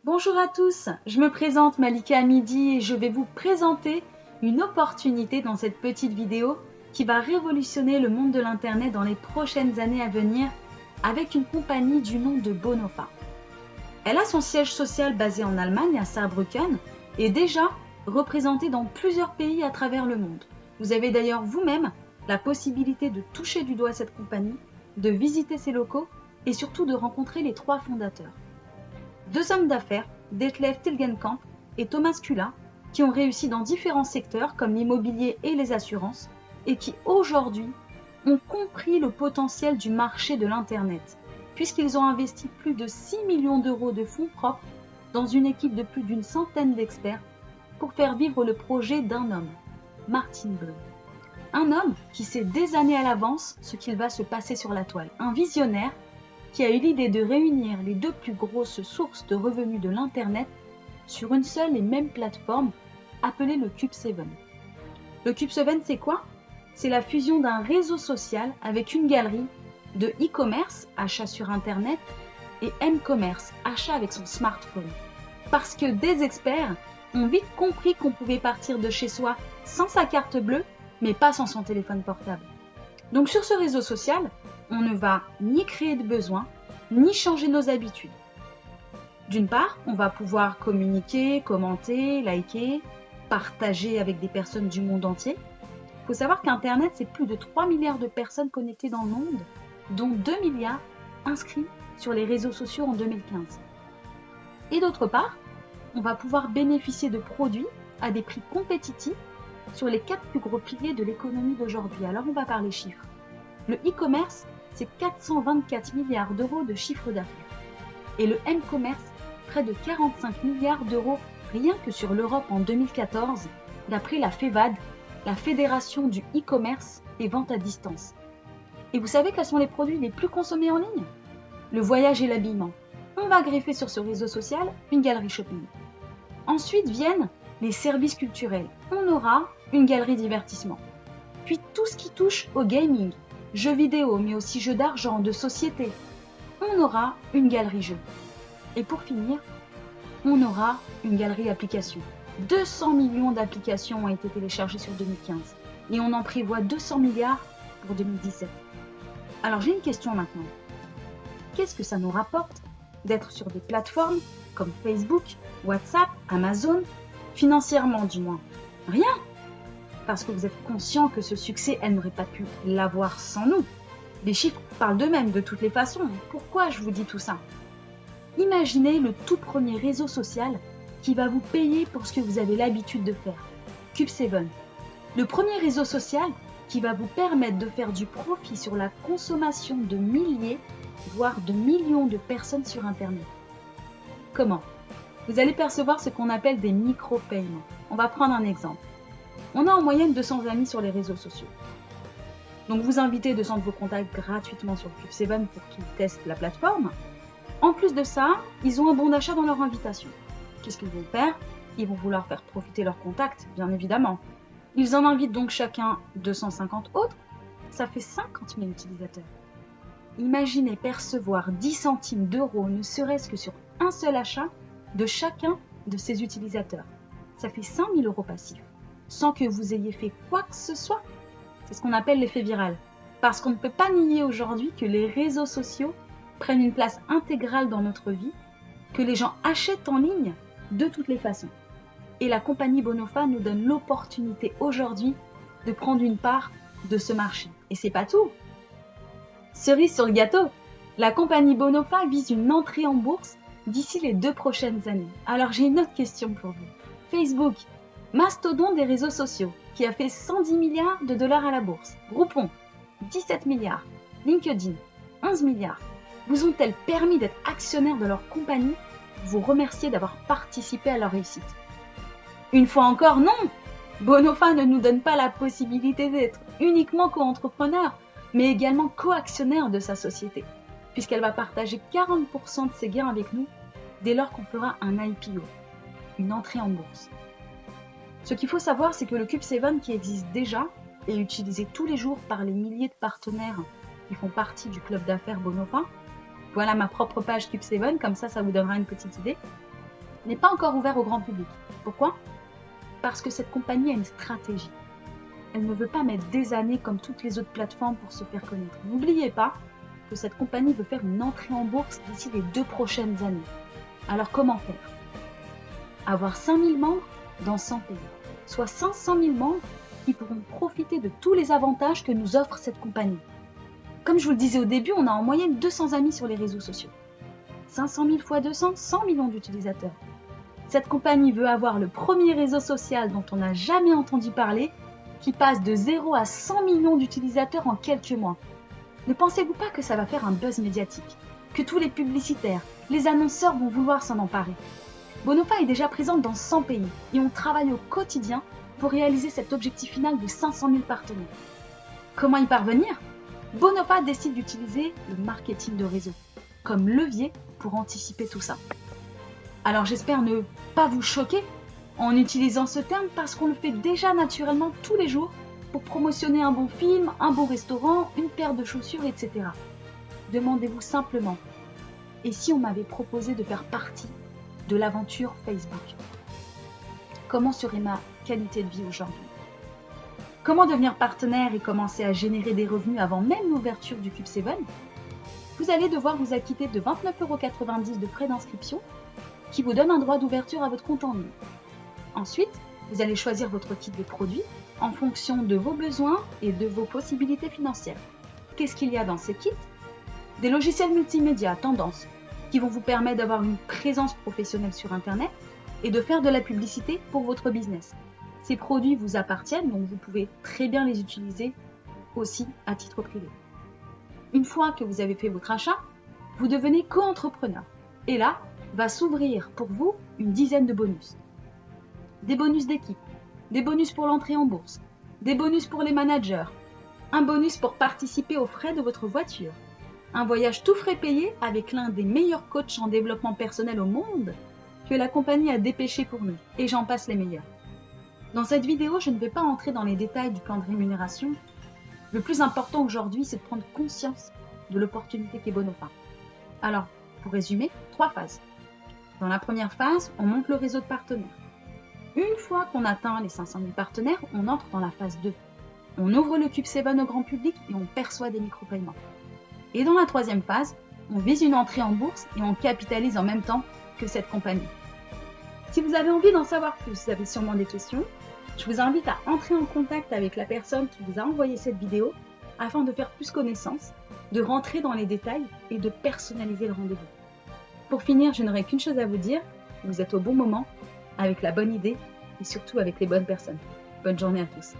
Bonjour à tous, je me présente Malika Hamidi et je vais vous présenter une opportunité dans cette petite vidéo qui va révolutionner le monde de l'internet dans les prochaines années à venir avec une compagnie du nom de Bonofa. Elle a son siège social basé en Allemagne à Saarbrücken et déjà représentée dans plusieurs pays à travers le monde. Vous avez d'ailleurs vous-même la possibilité de toucher du doigt cette compagnie, de visiter ses locaux et surtout de rencontrer les 3 fondateurs. 2 hommes d'affaires, Detlef Tilgenkamp et Thomas Kula, qui ont réussi dans différents secteurs comme l'immobilier et les assurances et qui aujourd'hui ont compris le potentiel du marché de l'Internet puisqu'ils ont investi plus de 6 millions d'euros de fonds propres dans une équipe de plus d'une centaine d'experts pour faire vivre le projet d'un homme, Martin Blum. Un homme qui sait des années à l'avance ce qu'il va se passer sur la toile. Un visionnaire qui a eu l'idée de réunir les 2 plus grosses sources de revenus de l'Internet sur une seule et même plateforme appelée le Cube7. Le Cube7, c'est quoi? C'est la fusion d'un réseau social avec une galerie de e-commerce, achat sur Internet, et m-commerce, achat avec son smartphone. Parce que des experts ont vite compris qu'on pouvait partir de chez soi sans sa carte bleue, mais pas sans son téléphone portable. Donc sur ce réseau social, on ne va ni créer de besoins, ni changer nos habitudes. D'une part, on va pouvoir communiquer, commenter, liker, partager avec des personnes du monde entier. Il faut savoir qu'Internet, c'est plus de 3 milliards de personnes connectées dans le monde, dont 2 milliards inscrits sur les réseaux sociaux en 2015. Et d'autre part, on va pouvoir bénéficier de produits à des prix compétitifs sur les 4 plus gros piliers de l'économie d'aujourd'hui. Alors on va parler chiffres. Le e-commerce, c'est 424 milliards d'euros de chiffre d'affaires. Et le m-commerce, près de 45 milliards d'euros rien que sur l'Europe en 2014, d'après la FEVAD, la Fédération du e-commerce et vente à distance. Et vous savez quels sont les produits les plus consommés en ligne? Le voyage et l'habillement. On va greffer sur ce réseau social une galerie shopping. Ensuite viennent les services culturels. On aura une galerie divertissement. Puis tout ce qui touche au gaming, jeux vidéo, mais aussi jeux d'argent, de société. On aura une galerie jeux. Et pour finir, on aura une galerie applications. 200 millions d'applications ont été téléchargées sur 2015 et on en prévoit 200 milliards pour 2017. Alors j'ai une question maintenant. Qu'est-ce que ça nous rapporte d'être sur des plateformes comme Facebook, WhatsApp, Amazon, financièrement du moins? Rien! Parce que vous êtes conscient que ce succès, elle n'aurait pas pu l'avoir sans nous. Les chiffres parlent d'eux-mêmes de toutes les façons. Pourquoi je vous dis tout ça? Imaginez le tout premier réseau social qui va vous payer pour ce que vous avez l'habitude de faire. Cube7. Le premier réseau social qui va vous permettre de faire du profit sur la consommation de milliers, voire de millions de personnes sur Internet. Comment? Vous allez percevoir ce qu'on appelle des micro-paiements. On va prendre un exemple. On a en moyenne 200 amis sur les réseaux sociaux. Donc vous invitez 200 de vos contacts gratuitement sur Cube7 pour qu'ils testent la plateforme. En plus de ça, ils ont un bon d'achat dans leur invitation. Qu'est-ce qu'ils vont faire? Ils vont vouloir faire profiter leurs contacts, bien évidemment. Ils en invitent donc chacun 250 autres. Ça fait 50 000 utilisateurs. Imaginez percevoir 10 centimes d'euros, ne serait-ce que sur un seul achat de chacun de ces utilisateurs. Ça fait 5 000 euros passifs, sans que vous ayez fait quoi que ce soit. C'est ce qu'on appelle l'effet viral. Parce qu'on ne peut pas nier aujourd'hui que les réseaux sociaux prennent une place intégrale dans notre vie, que les gens achètent en ligne de toutes les façons. Et la compagnie Bonofa nous donne l'opportunité aujourd'hui de prendre une part de ce marché. Et c'est pas tout. Cerise sur le gâteau, la compagnie Bonofa vise une entrée en bourse d'ici les 2 prochaines années. Alors j'ai une autre question pour vous. Facebook, mastodonte des réseaux sociaux, qui a fait 110 milliards de dollars à la bourse. Groupon, 17 milliards. LinkedIn, 11 milliards. Vous ont-elles permis d'être actionnaires de leur compagnie? Vous remercier d'avoir participé à leur réussite. Une fois encore, non! Bonofa ne nous donne pas la possibilité d'être uniquement co-entrepreneur, mais également co-actionnaire de sa société, puisqu'elle va partager 40% de ses gains avec nous dès lors qu'on fera un IPO, une entrée en bourse. Ce qu'il faut savoir, c'est que le Cube7 qui existe déjà est utilisé tous les jours par les milliers de partenaires qui font partie du club d'affaires Bonofa. Voilà ma propre page Cube7, comme ça vous donnera une petite idée. n'est pas encore ouvert au grand public. Pourquoi? Parce que cette compagnie a une stratégie. Elle ne veut pas mettre des années comme toutes les autres plateformes pour se faire connaître. N'oubliez pas que cette compagnie veut faire une entrée en bourse d'ici les 2 prochaines années. Alors comment faire? Avoir 5000 membres dans 100 pays, soit 500 000 membres qui pourront profiter de tous les avantages que nous offre cette compagnie. Comme je vous le disais au début, on a en moyenne 200 amis sur les réseaux sociaux. 500 000 fois 200, 100 millions d'utilisateurs. Cette compagnie veut avoir le premier réseau social dont on n'a jamais entendu parler, qui passe de 0 à 100 millions d'utilisateurs en quelques mois. Ne pensez-vous pas que ça va faire un buzz médiatique? Que tous les publicitaires, les annonceurs vont vouloir s'en emparer? Bonofa est déjà présente dans 100 pays et on travaille au quotidien pour réaliser cet objectif final de 500 000 partenaires. Comment y parvenir? Bonofa décide d'utiliser le marketing de réseau comme levier pour anticiper tout ça. Alors j'espère ne pas vous choquer en utilisant ce terme parce qu'on le fait déjà naturellement tous les jours pour promotionner un bon film, un bon restaurant, une paire de chaussures, etc. Demandez-vous simplement, et si on m'avait proposé de faire partie de l'aventure Facebook? Comment serait ma qualité de vie aujourd'hui? Comment devenir partenaire et commencer à générer des revenus avant même l'ouverture du Cube 7? Vous allez devoir vous acquitter de 29,90 € de frais d'inscription qui vous donne un droit d'ouverture à votre compte en ligne. Ensuite, vous allez choisir votre kit de produits en fonction de vos besoins et de vos possibilités financières. Qu'est-ce qu'il y a dans ces kits? Des logiciels multimédia tendance qui vont vous permettre d'avoir une présence professionnelle sur Internet et de faire de la publicité pour votre business. Ces produits vous appartiennent, donc vous pouvez très bien les utiliser aussi à titre privé. Une fois que vous avez fait votre achat, vous devenez co-entrepreneur. Et là, va s'ouvrir pour vous une dizaine de bonus. Des bonus d'équipe, des bonus pour l'entrée en bourse, des bonus pour les managers, un bonus pour participer aux frais de votre voiture, un voyage tout frais payé avec l'un des meilleurs coachs en développement personnel au monde que la compagnie a dépêché pour nous, et j'en passe les meilleurs. Dans cette vidéo, je ne vais pas entrer dans les détails du plan de rémunération. Le plus important aujourd'hui, c'est de prendre conscience de l'opportunité qu'est Bonofa. Alors, pour résumer, 3 phases. Dans la première phase, on monte le réseau de partenaires. Une fois qu'on atteint les 500 000 partenaires, on entre dans la phase 2. On ouvre le Cube 7 au grand public et on perçoit des micro-paiements. Et dans la troisième phase, on vise une entrée en bourse et on capitalise en même temps que cette compagnie. Si vous avez envie d'en savoir plus, vous avez sûrement des questions, je vous invite à entrer en contact avec la personne qui vous a envoyé cette vidéo afin de faire plus connaissance, de rentrer dans les détails et de personnaliser le rendez-vous. Pour finir, je n'aurai qu'une chose à vous dire, vous êtes au bon moment, avec la bonne idée et surtout avec les bonnes personnes. Bonne journée à tous.